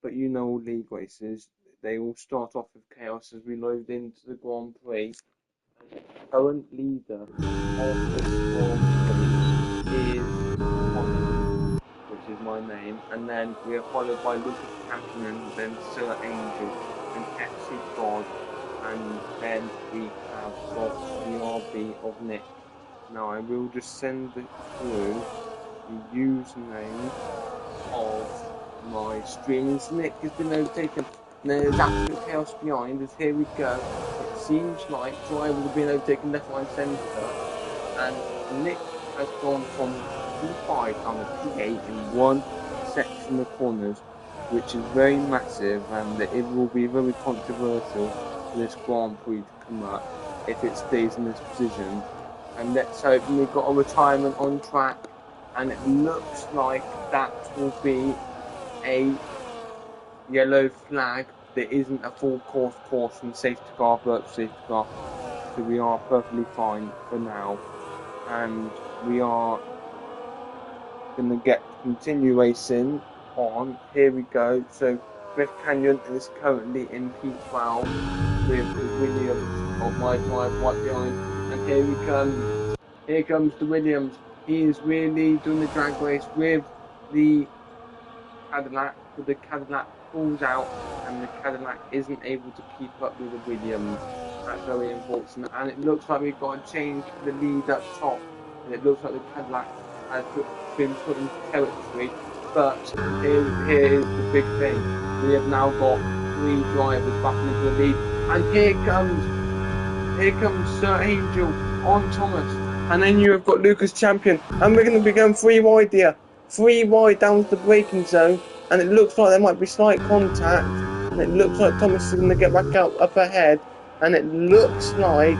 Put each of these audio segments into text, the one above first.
but you know all league races, they all start off with chaos as we load into the Grand Prix. Current leader of this Grand Prix is Thomas, which is my name, and then we are followed by Lucas Champion, then Sir Angel, and FC God, and then we have got the RB of Nick. Now I will just send it through the username of my stream. Nick has been overtaken. There's absolute chaos behind us. Here we go. It seems like drivers have been overtaken left, right, centre, and Nick has gone from P5 down to P8 in one section of corners, which is very massive, and it will be very controversial for this Grand Prix to come up if it stays in this position. And let's hope we've got a retirement on track, and it looks like that will be a yellow flag. There isn't a full course caution, safety car, virtual safety car, so we are perfectly fine for now, and we are going to continue racing on. Here we go. So Smith Canyon is currently in P12 with Williams of my drive right behind, and here we come. Here comes the Williams. He is really doing the drag race with the Cadillac, but the Cadillac pulls out and the Cadillac isn't able to keep up with the Williams. That's very unfortunate, and it looks like we've got to change the lead up top, and it looks like the Cadillac has been put into territory. But here is the big thing: we have now got 3 drivers back into the lead, and here comes Sir Angel on Thomas, and then you have got Lucas Champion, and we're going to be going 3 wide here, 3 wide down to the braking zone, and it looks like there might be slight contact, and it looks like Thomas is going to get back out up ahead, and it looks like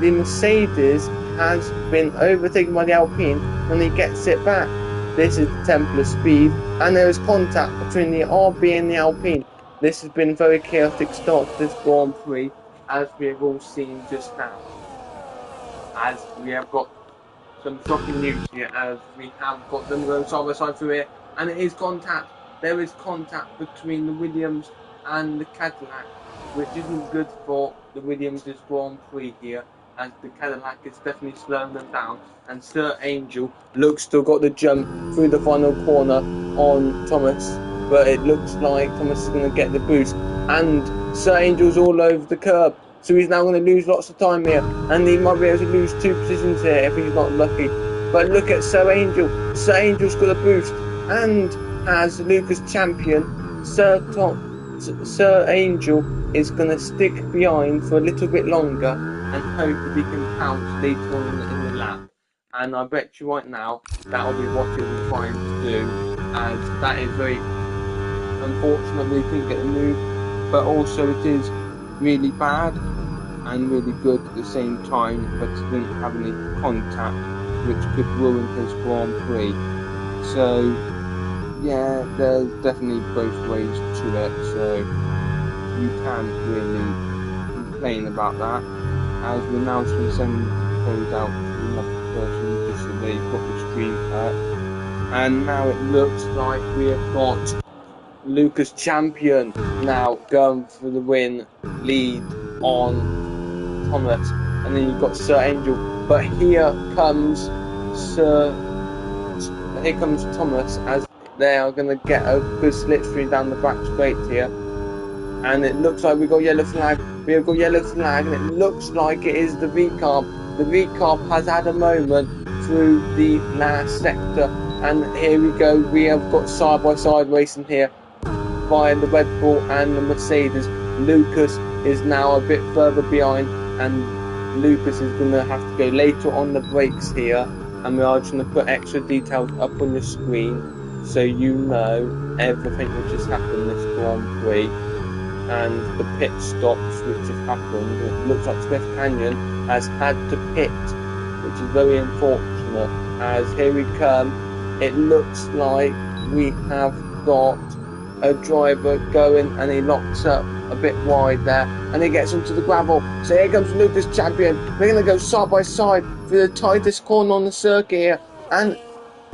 the Mercedes has been overtaken by the Alpine, and he gets it back. This is the Templar speed, and there is contact between the RB and the Alpine. This has been a very chaotic start to this Grand Prix, as we have all seen just now. As we have got some shocking news here, as we have got them going side by side through here, and it is contact. There is contact between the Williams and the Cadillac, which isn't good for the Williams' Grand Prix here, as the Cadillac is definitely slowing them down, and Sir Angel looks to have got the jump through the final corner on Thomas, but it looks like Thomas is going to get the boost, and Sir Angel's all over the curb, so he's now going to lose lots of time here, and he might be able to lose 2 positions here if he's not lucky. But look at Sir Angel. Sir Angel's got a boost, and as Lucas Champion, Sir Angel is going to stick behind for a little bit longer and hope that he can pounce later on in the lap. And I bet you right now that will be what he'll be trying to do, as that is very unfortunate we couldn't get the move, but also it is really bad and really good at the same time, but he didn't have any contact which could ruin his Grand Prix. So yeah, there's definitely both ways to it, so you can't really complain about that, as we're now going to send code out to another person just so they've got the screen up. And now it looks like we have got Lucas Champion now going for the win, lead on Thomas, and then you've got Sir Angel, but here comes Thomas, as they are going to get a good slipstream down the back straight here, and it looks like we've got yellow flag, and it looks like it is the V-Carb. The V-Carb has had a moment through the last sector, and here we go, we have got side by side racing here by the Red Bull and the Mercedes. Lucas is now a bit further behind, and Lucas is going to have to go later on the brakes here, and we are just going to put extra details up on your screen so you know everything which has happened this Grand Prix and the pit stops which have happened. It looks like Smith Canyon has had to pit, which is very unfortunate, as here we come. It looks like we have got a driver going, and he locks up a bit wide there, and he gets onto the gravel. So here comes Lucas Champion. We're going to go side by side through the tightest corner on the circuit here, and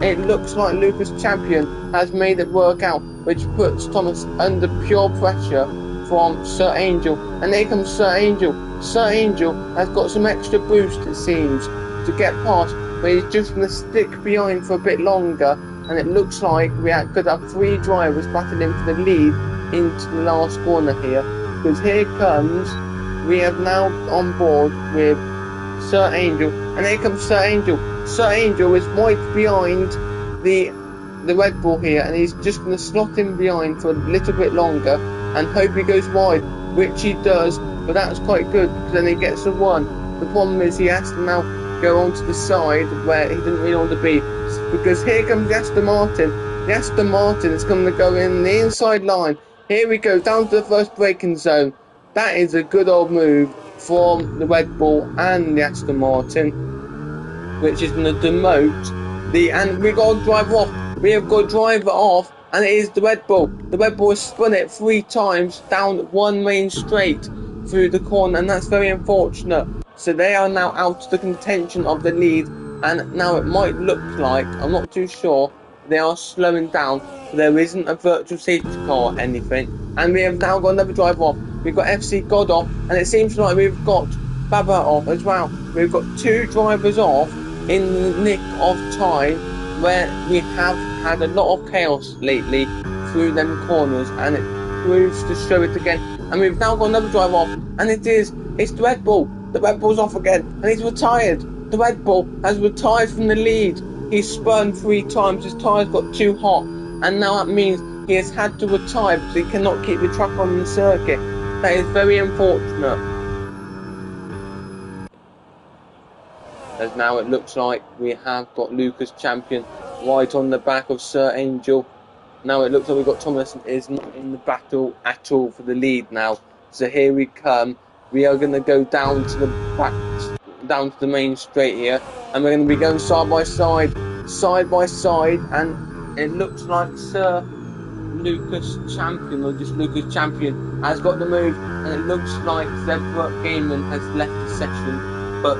it looks like Lucas Champion has made it work out, which puts Thomas under pure pressure from Sir Angel. And here comes Sir Angel. Sir Angel has got some extra boost, it seems, to get past, but he's just going to stick behind for a bit longer. And it looks like we could have 3 drivers battling for the lead into the last corner here. Because here comes, we have now on board with Sir Angel, and here comes Sir Angel. Sir Angel is right behind the Red Bull here, and he's just going to slot in behind for a little bit longer and hope he goes wide, which he does, but that's quite good because then he gets the 1. The problem is he has to now go onto the side where he didn't really want to be, because here comes the Aston Martin. The Aston Martin is going to go in the inside line. Here we go, down to the first braking zone. That is a good old move from the Red Bull and the Aston Martin, which is going to demote and we got a driver off. We have got a driver off, and it is the Red Bull. The Red Bull has spun it 3 times down one main straight through the corner, and that's very unfortunate. So they are now out of the contention of the lead, and now it might look like, I'm not too sure, they are slowing down. There isn't a virtual safety car or anything, and we have now got another driver off. We've got FC God off, and it seems like we've got Baba off as well. We've got 2 drivers off in the nick of time, where we have had a lot of chaos lately through them corners, and it proves to show it again. And we've now got another driver off, and it's the Red Bull. The Red Bull's off again, and he's retired. The Red Bull has retired from the lead. He's spun 3 times, his tyres got too hot, and now that means he has had to retire because he cannot keep the truck on the circuit. That is very unfortunate. As now it looks like we have got Lucas Champion right on the back of Sir Angel. Now it looks like we've got Thomas is not in the battle at all for the lead now. So here we come. We are going to go down to the back, down to the main straight here, and we're going to be going side by side, and it looks like Sir Lucas Champion, or just Lucas Champion, has got the move, and it looks like Zebra Gaming has left the session, but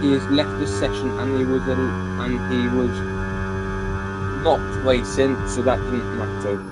he has left the session, and he was not racing, so that didn't matter.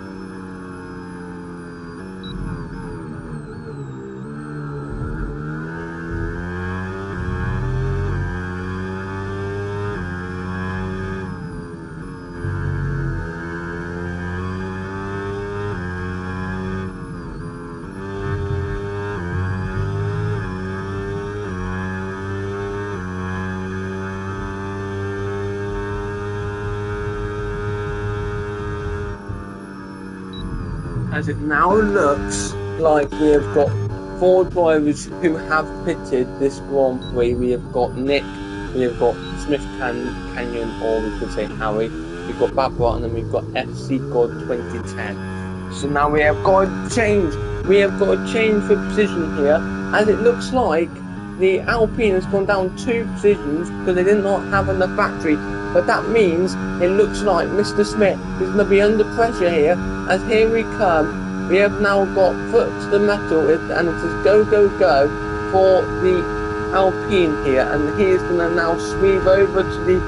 As it now looks like we have got 4 drivers who have pitted this Grand Prix. We have got Nick, we have got Smith Canyon, or we could say Harry, we've got Barbara, and then we've got FC God 2010. So now we have got a change. We have got a change for position here, as it looks like the Alpine has gone down 2 positions because they did not have enough battery. But that means it looks like Mr. Smith is going to be under pressure here, as here we come. We have now got foot to the metal, and it says go, go, go for the Alpine here, and he is going to now sweep over to the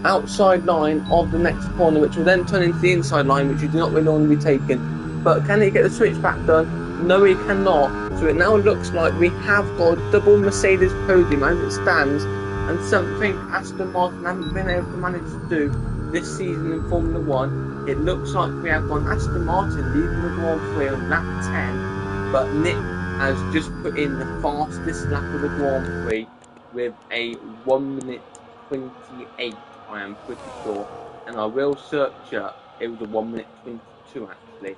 outside line of the next corner, which will then turn into the inside line, which you do not really want to be taken. But can he get the switch back done? No, he cannot. So it now looks like we have got a double Mercedes podium as it stands, and something Aston Martin haven't been able to manage to do this season in Formula 1. It looks like we have got Aston Martin leading the Grand Prix on lap 10, but Nick has just put in the fastest lap of the Grand Prix with a 1 minute 28, I am pretty sure, and I will search it. It was a 1 minute 22 actually,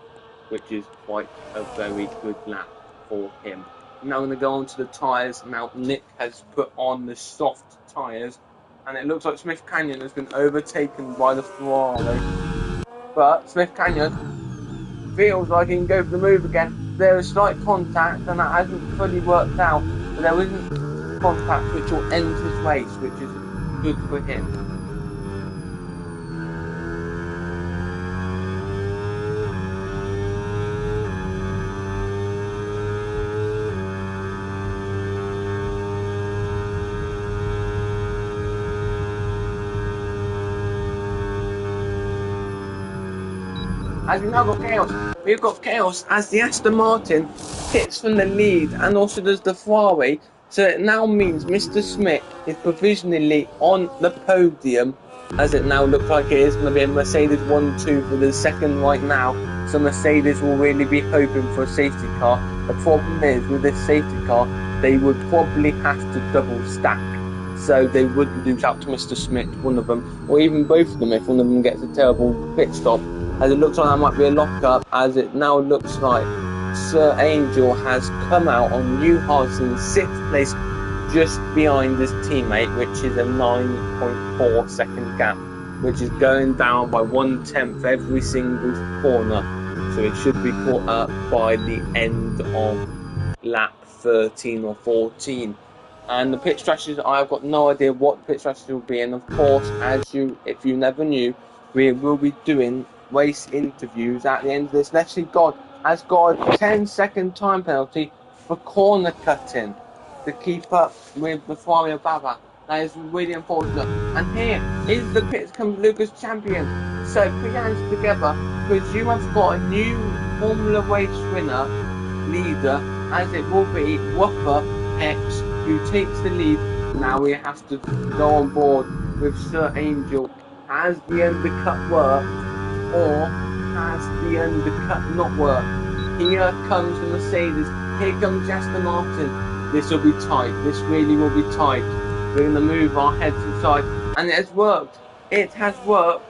which is quite a very good lap for him. Now I'm going to go on to the tyres. Now Nick has put on the soft tyres, and it looks like Smith Canyon has been overtaken by the Ferrari. But Smith Canyon feels like he can go for the move again. There is slight contact, and that hasn't fully worked out, but there isn't contact which will end his race, which is good for him. as we've now got chaos. We've got chaos as the Aston Martin hits from the lead and also does the Ferrari. So it now means Mr. Smith is provisionally on the podium, as it now looks like it is going to be a Mercedes 1-2 for the second right now. So Mercedes will really be hoping for a safety car. The problem is with this safety car, they would probably have to double stack. So they would lose out to Mr. Smith, one of them, or even both of them if one of them gets a terrible pit stop. As it looks like that might be a lock-up, as it now looks like Sir Angel has come out on New Harrison's 6th place, just behind his teammate, which is a 9.4 second gap, which is going down by 1/10 every single corner. So it should be caught up by the end of lap 13 or 14. And the pit strategies, I've got no idea what the pit strategy will be. And of course, if you never knew, we will be doing race interviews at the end of this. Let's see, God has got a 10-second time penalty for corner cutting to keep up with the Ferrari of Baba. That is really unfortunate. And here is the pits come Lucas champion. So put your hands together, because you have got a new Formula Race winner, leader, as it will be Whopper X, who takes the lead. Now we have to go on board with Sir Angel. Has the undercut worked, or has the undercut not worked? Here comes the Mercedes. Here comes Aston Martin. This will be tight. This really will be tight. We're going to move our heads inside, and it has worked. It has worked.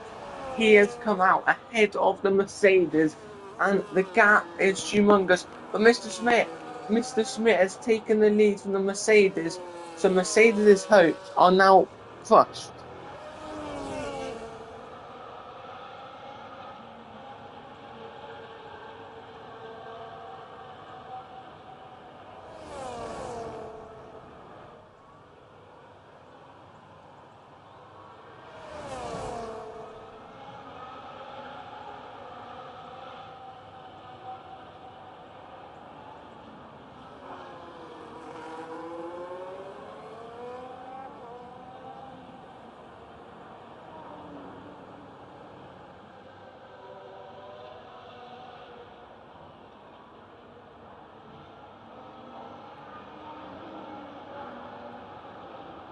He has come out ahead of the Mercedes, and the gap is humongous. But Mr. Smith has taken the lead from the Mercedes, so Mercedes' hopes are now crushed.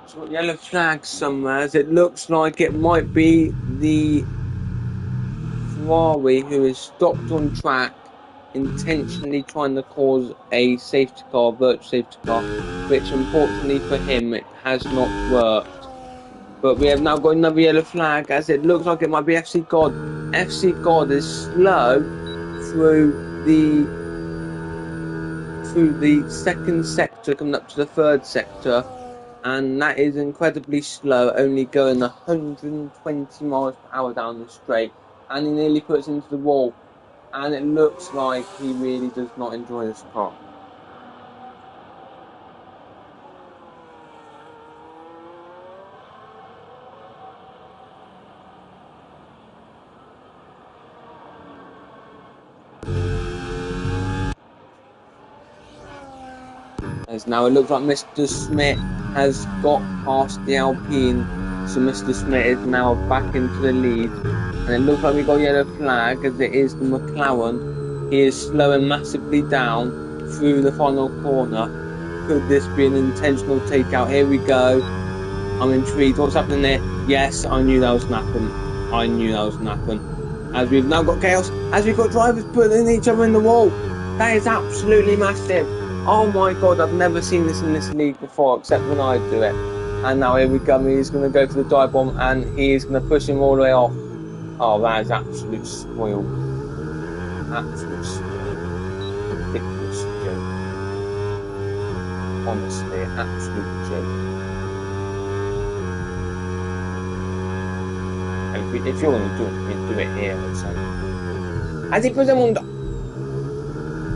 So yellow flag somewhere, as it looks like it might be the Ferrari who is stopped on track, intentionally trying to cause a safety car, virtual safety car, which unfortunately for him it has not worked. But we have now got another yellow flag, as it looks like it might be FC God. FC God is slow through the second sector, coming up to the third sector. And that is incredibly slow, only going 120 miles per hour down the straight, and he nearly puts into the wall, and it looks like he really does not enjoy this car. As now it looks like Mr. Smith has got past the Alpine, so Mr. Smith is now back into the lead, and it looks like we got a yellow flag, as it is the McLaren. He is slowing massively down through the final corner. Could this be an intentional takeout? Here we go. I'm intrigued. What's happening there? Yes, I knew that was going to happen. I knew that was going to happen. As we've now got chaos, as we've got drivers putting each other in the wall. That is absolutely massive. Oh my god, I've never seen this in this league before, except when I do it. And now here we go, he's going to go for the dive bomb, and he is going to push him all the way off. Oh, that is absolute spoil. Absolute spoil. Ridiculous joke. Honestly, absolute joke. And if you're going to do it, you do it here or something. Has he put him on?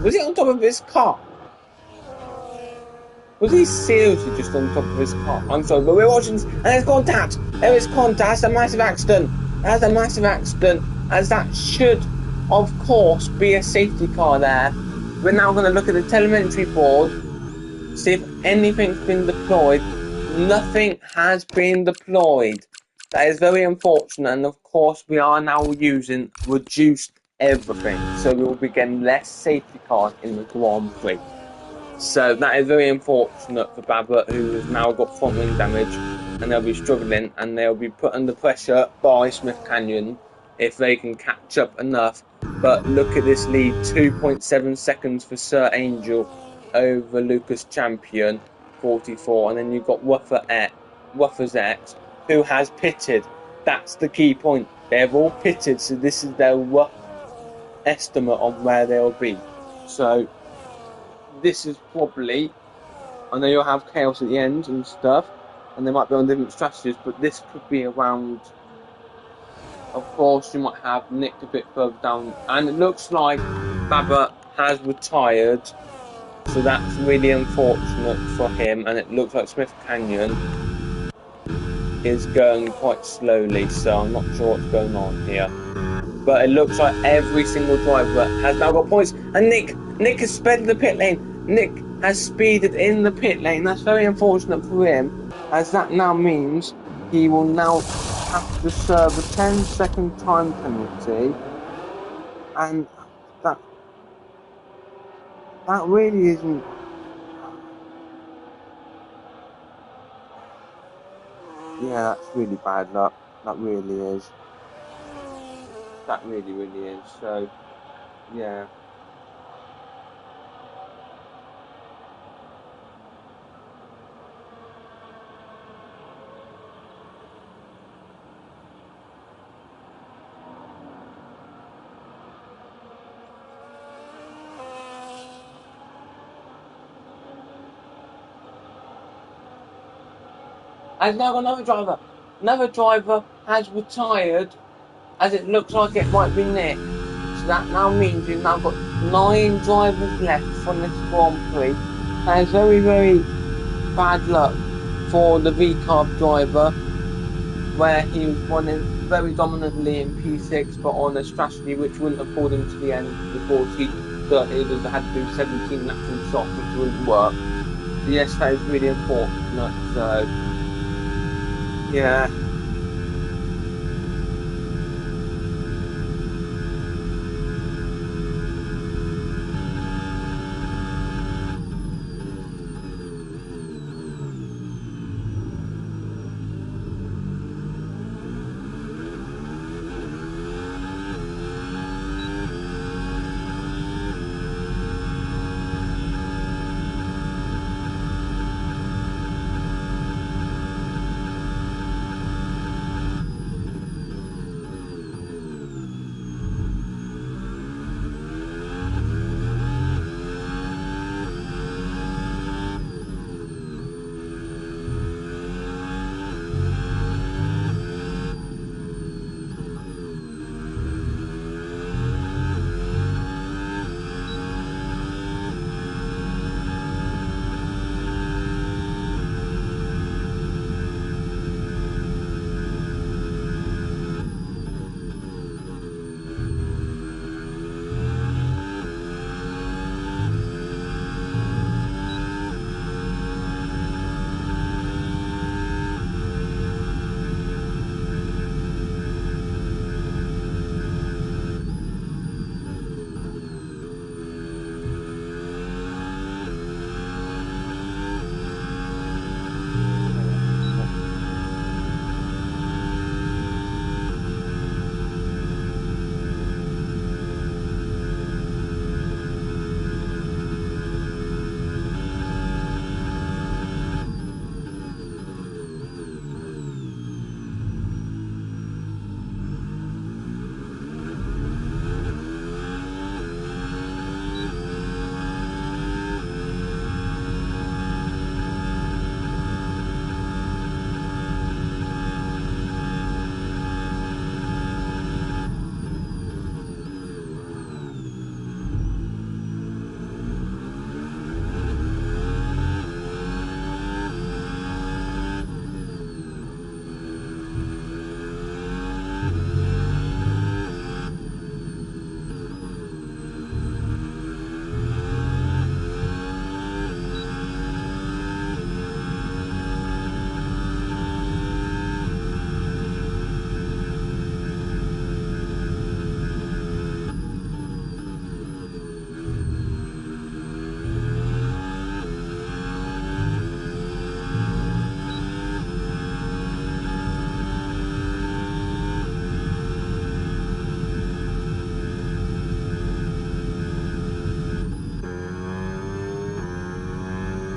Was he on top of his car? Was he seriously just on top of his car? I'm sorry, but we're watching this, and there's contact! There is contact, that's a massive accident! That's a massive accident, as that should, of course, be a safety car there. We're now going to look at the telemetry board, see if anything's been deployed. Nothing has been deployed. That is very unfortunate, and of course we are now using reduced everything. So we will be getting less safety cars in the Grand Prix. So that is very unfortunate for Babbitt, who has now got front wing damage, and they'll be struggling, and they'll be put under pressure by Smith Canyon if they can catch up enough. But look at this lead, 2.7 seconds for Sir Angel over Lucas Champion, 44, and then you've got Wuffer's X, who has pitted. That's the key point. They've all pitted, so this is their rough estimate on where they'll be. So this is probably, I know you'll have chaos at the end and stuff, and they might be on different strategies, but this could be around. Of course, you might have Nick a bit further down, and it looks like Babbitt has retired, so that's really unfortunate for him. And it looks like Smith Canyon is going quite slowly, so I'm not sure what's going on here. But it looks like every single driver has now got points, and Nick has sped the pit lane. Nick has speeded in the pit lane. That's very unfortunate for him, as that now means he will now have to serve a 10-second time penalty, and that really isn't. Yeah, that's really bad luck. That really is. That really is. So, yeah. And now another driver. Another driver has retired, as it looks like it might be Nick. So that now means you've now got 9 drivers left from this Grand Prix. That is very, very bad luck for the V-Carb driver, where he was running very dominantly in P6, but on a strategy which wouldn't have pulled him to the end before he had to do 17 laps and soft, which wouldn't work. So yes, that is really unfortunate. So, yeah.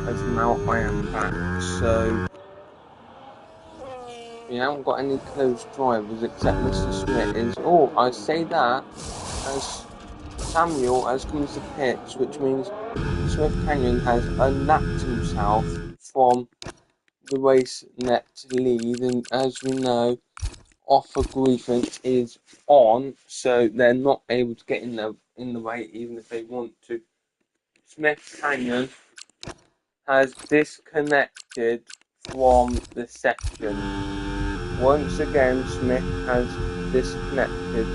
as now I am back. So we haven't got any close drivers except Mr. Smith is. Oh, I say that as Samuel has come to the pits, which means Smith Canyon has unlapped himself from the race net lead, and as we know, offer grievance is on, so they're not able to get in the way even if they want to. Smith Canyon has disconnected from the section. Once again, Smith has disconnected.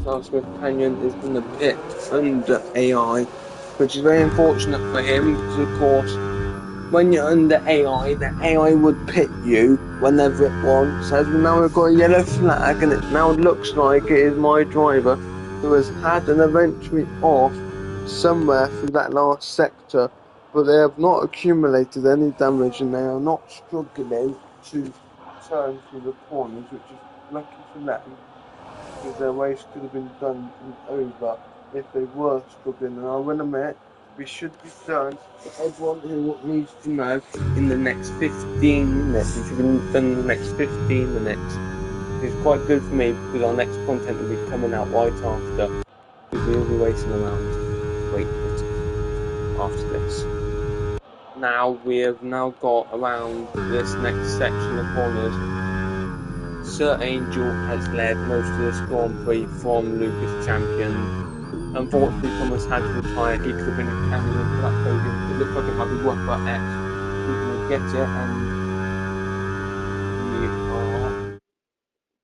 Now Smith Canyon is in the pit under AI, which is very unfortunate for him because, of course, when you're under AI, the AI would pit you whenever it wants. As we now have got a yellow flag, and it now looks like it is my driver who has had an eventually off somewhere through that last sector, but they have not accumulated any damage and they are not struggling to turn through the corners, which is lucky for them, because their race could have been done and over if they were struggling. And I will admit, we should be done for everyone who needs to know in the next 15 minutes. We should be done in the next 15 minutes. It's quite good for me because our next content will be coming out right after, because we'll be racing around Great Britain after this. Now we have now got around this next section of corners. Sir Angel has led most of this Grand Prix from Lucas Champion. Unfortunately, Thomas had to retire. He could have been a candidate for that podium. It looks like it might be worth that X. We're going to get it, and we are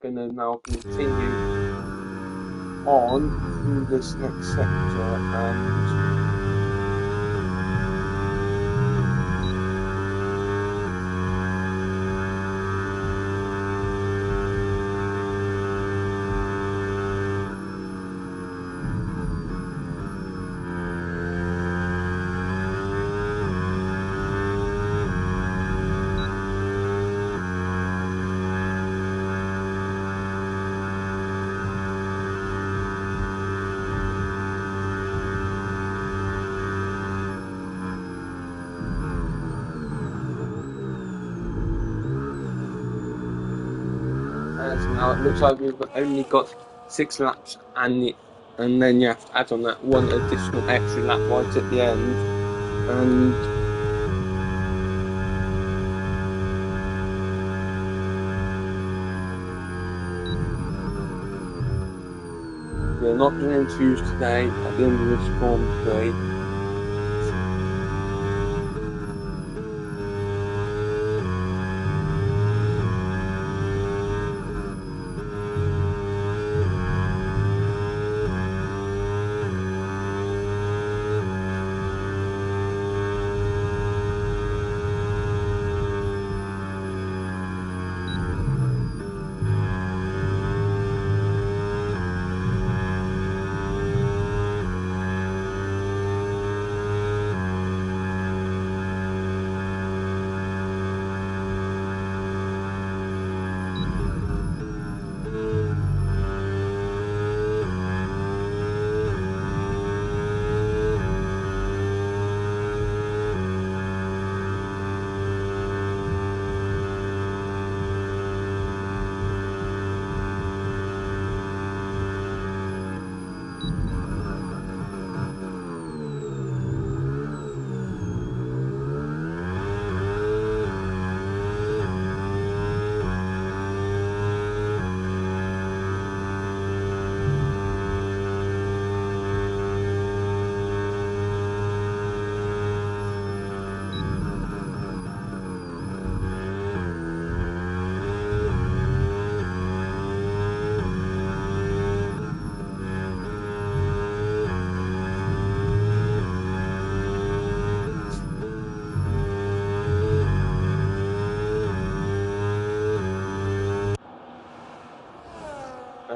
going to now continue on through this next sector. And now it looks like we've only got 6 laps, and then you have to add on that one additional extra lap right at the end, and we're not doing interviews today at the end of this Grand Prix.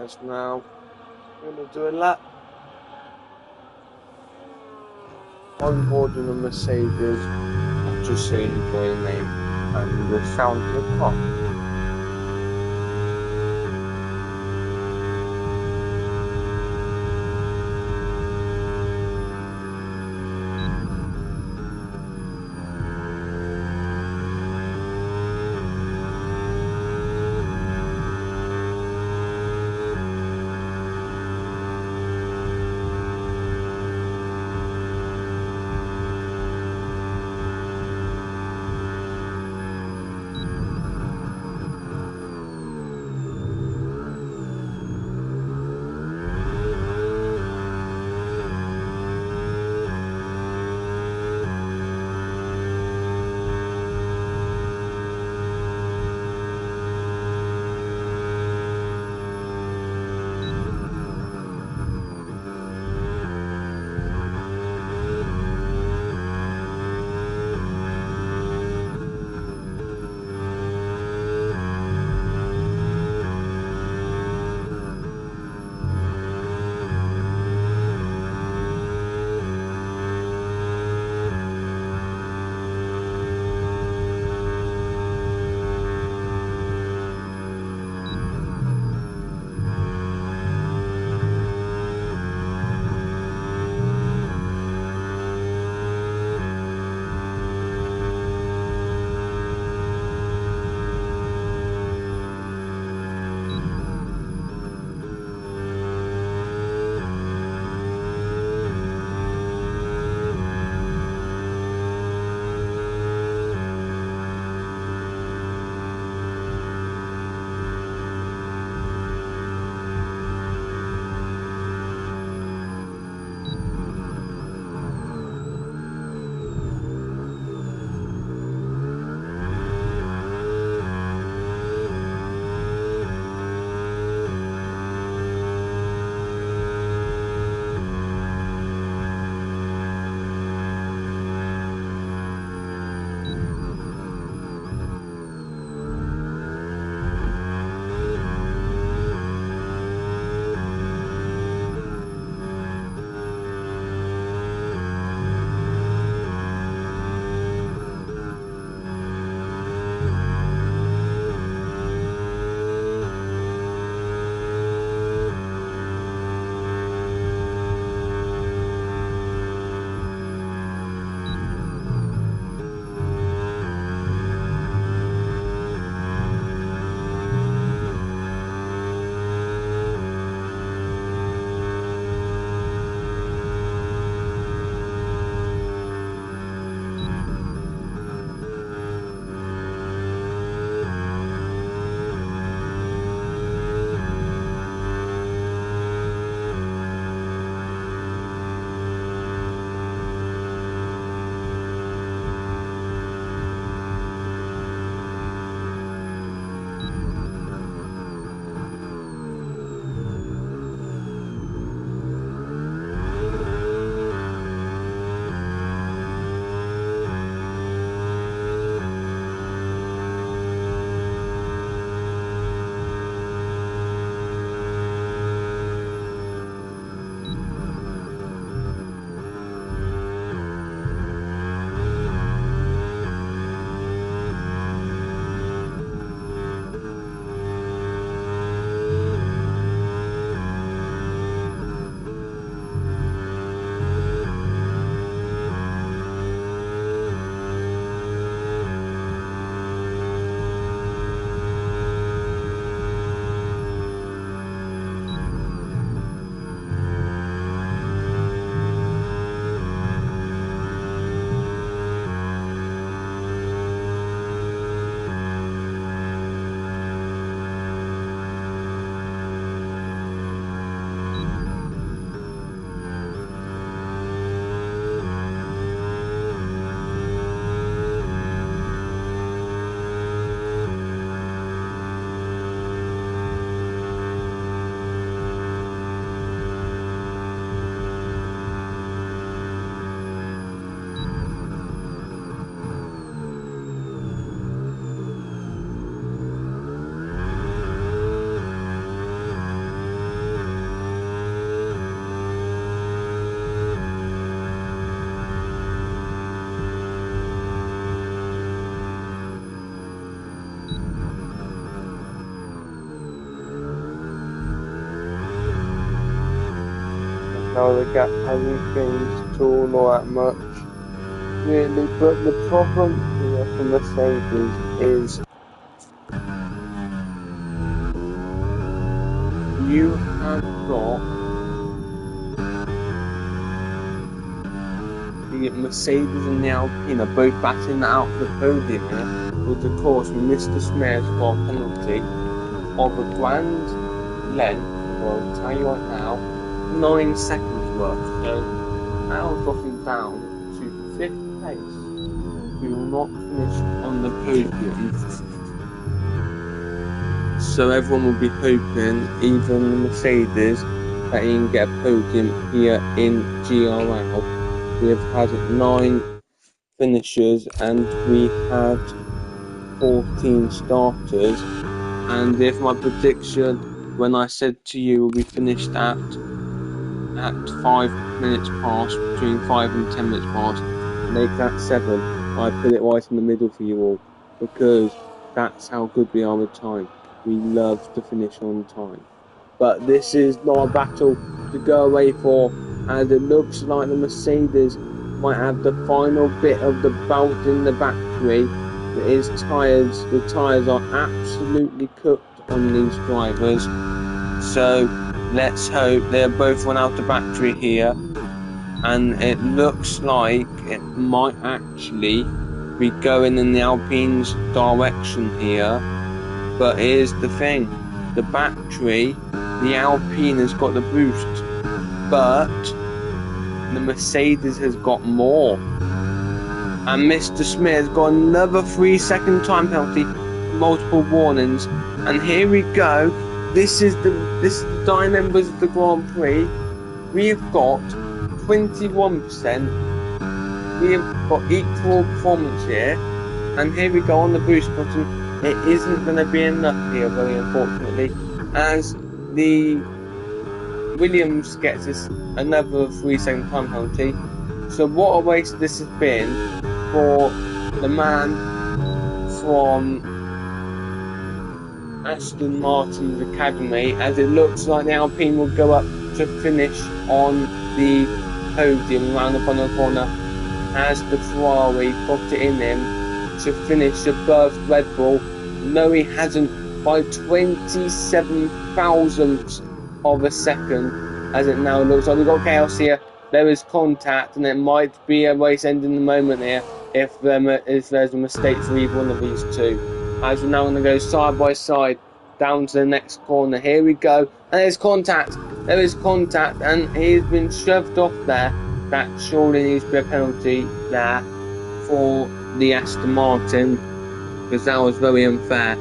cars now. We're going to do a lap. I'm boarding a Mercedes, just so you enjoy the name and the sound of the car. Now the gap hasn't changed at all or that much, really. But the problem here for Mercedes is you have got the Mercedes and the Alpine are both battling out for the podium here, but of course Mr. Smear's got a penalty of a grand length, well, I'll tell you right now, 9 seconds worth. So now dropping down to 5th place. We will not finish on the podium. So everyone will be hoping, even the Mercedes, that he can get a podium here in GRL. We have had 9 finishers and we had 14 starters. And if my prediction, when I said to you we finished at 5 minutes past, between 5 and 10 minutes past, make that 7, I put it right in the middle for you all, because that's how good we are with time. We love to finish on time. But this is not a battle to go away for, as it looks like the Mercedes might have the final bit of the belt in the battery. It is tyres. The tyres are absolutely cooked on these drivers. So let's hope they're both run out of battery here. And it looks like it might actually be going in the Alpine's direction here. But here's the thing. The battery, the Alpine has got the boost. But the Mercedes has got more. And Mr. Smith has got another 3-second time penalty, multiple warnings. And here we go. This is the dying members of the Grand Prix. We have got 21%. We have got equal performance here. And here we go on the boost button. It isn't going to be enough here, very unfortunately, as the Williams gets us another 3-second time penalty. So what a waste this has been for the man from Aston Martin's Academy, as it looks like the Alpine will go up to finish on the podium around the final corner, as the Ferrari got it in him to finish above Red Bull. No, he hasn't, by 27 thousandths of a second, as it now looks like. We've got chaos here. There is contact, and it might be a race ending the moment here if there's a mistake for either one of these two. As we're now going to go side by side down to the next corner. Here we go, and there's contact. There is contact, and he's been shoved off there. That surely needs to be a penalty there for the Aston Martin, because that was very unfair,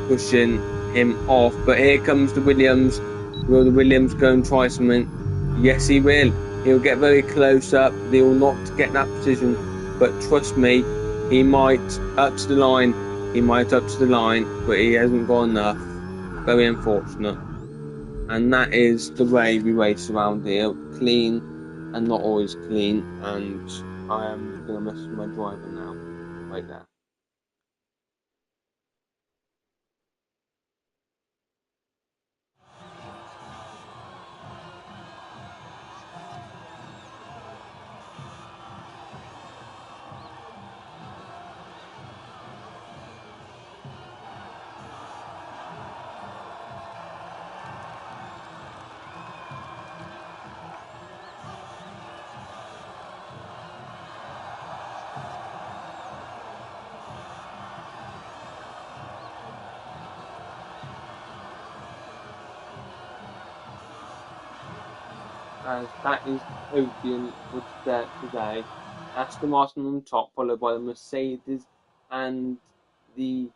pushing him off. But here comes the Williams. Will the Williams go and try something? Yes, he will. He'll get very close up. He will not get that position. But trust me, he might up to the line. He might up to the line, but he hasn't got enough. Very unfortunate. And that is the way we race around here. Clean and not always clean. And I am going to mess with my driver now. Right there. As that is the podium for today. Aston Martin on top, followed by the Mercedes and the...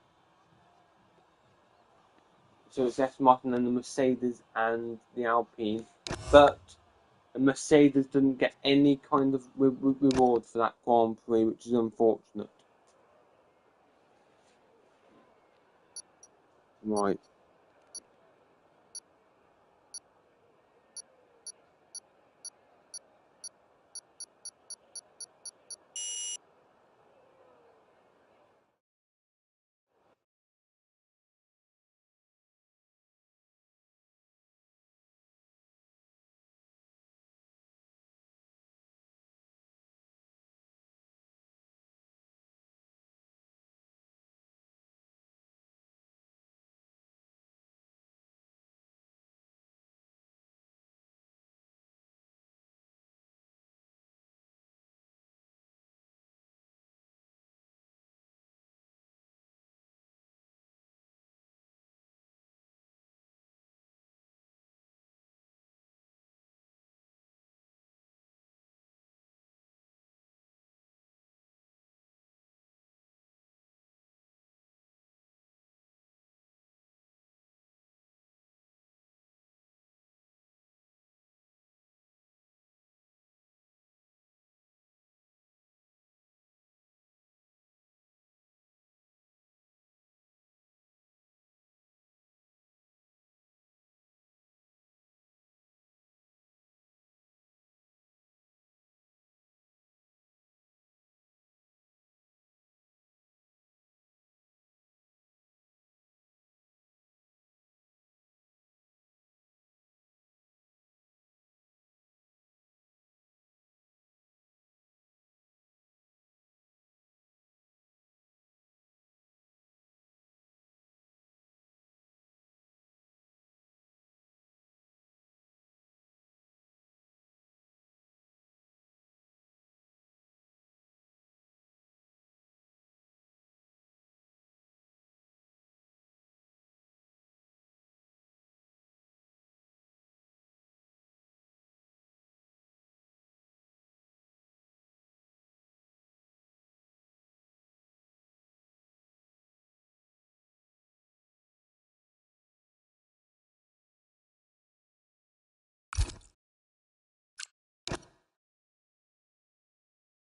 So it's Aston Martin and the Mercedes and the Alpine. But the Mercedes didn't get any kind of reward for that Grand Prix, which is unfortunate. Right.